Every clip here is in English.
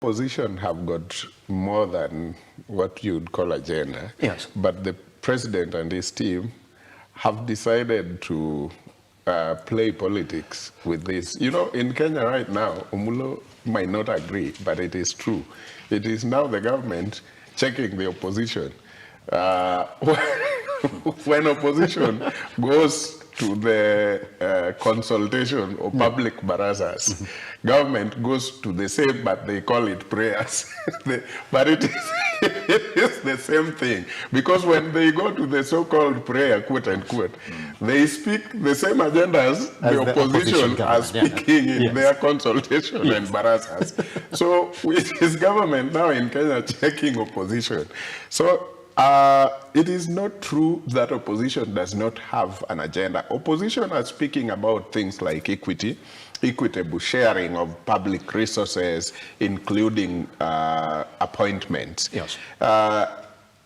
opposition have got more than what you'd call agenda. Yes. But the president and his team have decided to play politics with this. You know, in Kenya right now, Omulo might not agree, but it is true. It is now the government checking the opposition. When opposition goes to the consultation or public barazas, government goes to the same, but they call it prayers. But it is the same thing. Because when they go to the so-called prayer, quote unquote, they speak the same agendas the opposition are speaking in their consultation and barazas. So it is government now in Kenya checking opposition. So it is not true that opposition does not have an agenda. Opposition are speaking about things like equity, equitable sharing of public resources, including appointments. Yes.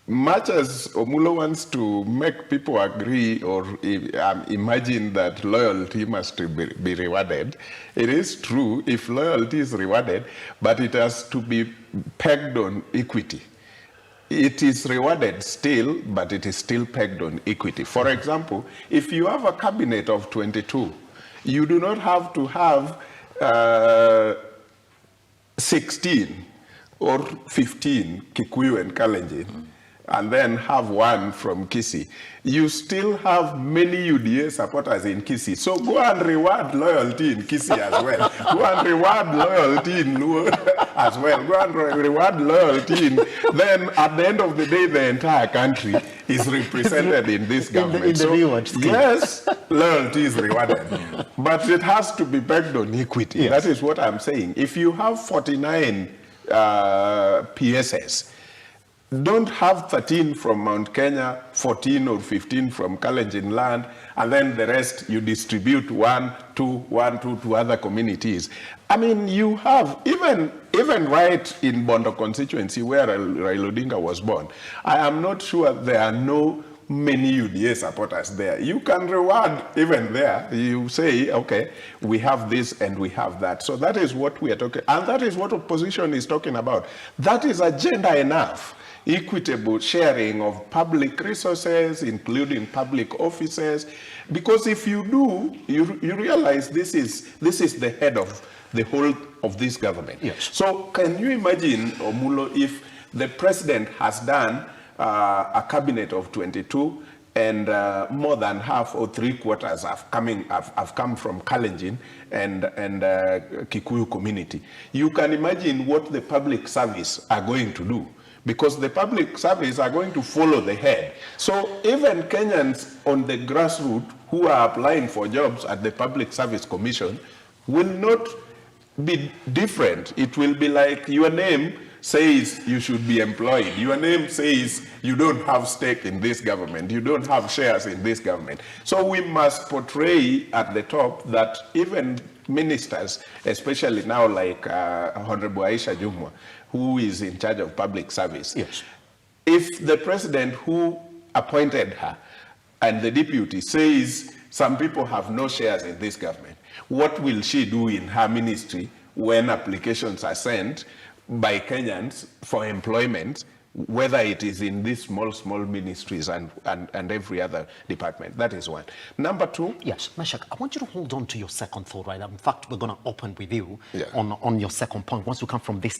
Much as Omulo wants to make people agree or imagine that loyalty must be rewarded, it is true if loyalty is rewarded, but it has to be pegged on equity. It is rewarded still, but it is still pegged on equity. For example, if you have a cabinet of 22, you do not have to have 16 or 15 Kikuyu and Kalenjin, and then have one from Kisii. You still have many UDA supporters in Kisii. So go and reward loyalty in Kisii as well. Go and reward loyalty in Luo as well. Go and reward loyalty in... Then at the end of the day, the entire country is represented in this government. In the reward scheme. Yes, loyalty is rewarded. But it has to be backed on equity. Yes. That is what I'm saying. If you have 49 PSS, don't have 13 from Mount Kenya, 14 or 15 from Kalenjin land, and then the rest you distribute 1, 2 to other communities. I mean, you have, even right in Bondo constituency where Raila Odinga was born, I am not sure there are no many UDA supporters there. You can reward even there. You say, okay, we have this and we have that. So that is what we are talking, and that is what opposition is talking about. That is agenda enough. Equitable sharing of public resources, including public offices, because if you do, you realize this is the head of the whole of this government. Yes. So can you imagine, Omulo, if the president has done a cabinet of 22 and more than half or 3/4 have come from Kalenjin and Kikuyu community. You can imagine what the public service are going to do, because the public service are going to follow the head. So even Kenyans on the grassroots who are applying for jobs at the Public Service Commission will not be different. It will be like your name says you should be employed. Your name says you don't have stake in this government. You don't have shares in this government. So we must portray at the top that even ministers, especially now like Honorable Aisha Jumwa, who is in charge of public service. Yes. If the president who appointed her and the deputy says some people have no shares in this government, what will she do in her ministry when applications are sent by Kenyans for employment, whether it is in these small ministries and every other department? That is one. Number two. Yes, Meshach, I want you to hold on to your second thought, right? In fact, we're going to open with you on your second point once you come from this